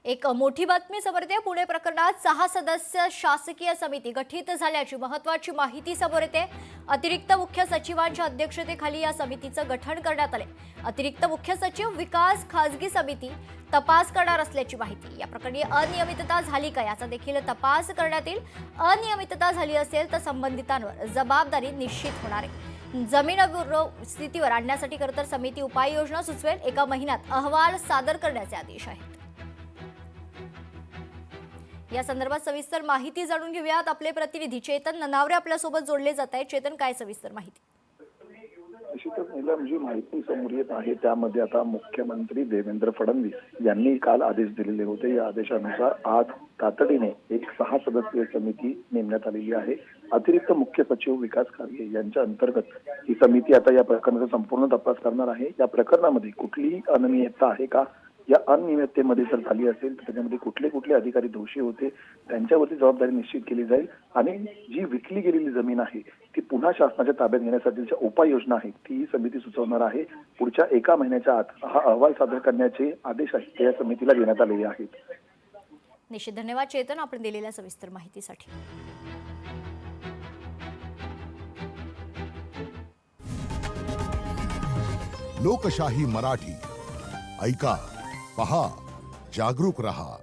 एक मोठी बातमी समोर येते। पुणे प्रकरणात 6 सदस्य शासकीय समिती गठीत झाल्याची महत्त्वाची माहिती समोर येते। अतिरिक्त मुख्य सचिवांच्या अध्यक्षतेखाली या समितीचं गठन करण्यात आले। अतिरिक्त मुख्य सचिव विकास खासगी समिती तपास करणार असल्याची माहिती। या प्रकरणी अनियमितता झाली का याचा देखील तपास करण्यात येईल। अनियमितता झाली असेल तर संबंधितांवर जबाबदारी निश्चित होणार आहे। जमीन स्थितीवर आणण्यासाठी खरतर समिती उपाययोजना सुचवेल। एका महिन्यात अहवाल सादर करण्याचे आदेश आहेत। या संदर्भात सविस्तर माहिती जाणून घेऊयात। आपले प्रतिनिधी चेतन ननावरे आपल्या सोबत जोडले जात आहेत। चेतन, काय सविस्तर माहिती? निश्चितच नीलम, जी माहिती समोर येत आहे त्यामध्ये आता मुख्यमंत्री देवेंद्र फडणवीस यांनी काल आदेश दिलेले होते। या आदेशानुसार आज तातडीने एक 6 सदस्यीय समिती नेमण्यात आलेली आहे। अतिरिक्त मुख्य सचिव विकास खारगे यांच्या अंतर्गत ही समिती आता या प्रकरणाचा संपूर्ण तपास करणार आहे। या प्रकरणामध्ये कुठलीही अनियमितता आहे का, या अनियमिततेमध्ये जर झाली असेल तर त्याच्यामध्ये कुठले कुठले अधिकारी दोषी होते त्यांच्यावरती जबाबदारी निश्चित केली जाईल आणि जी विकली गेलेली जमीन आहे ती पुन्हा शासनाच्या ताब्यात घेण्यासाठीच्या उपाययोजना आहेत ती समिती सुचवणार आहे। पुढच्या एका महिन्याच्या आत हा अहवाल सादर करण्याचे आदेश आहेत ते या समितीला देण्यात आलेले आहेत। निश्चित धन्यवाद चेतन, आपण दिलेल्या सविस्तर माहितीसाठी। लोकशाही मराठी ऐका, पहा, जागरूक रहा।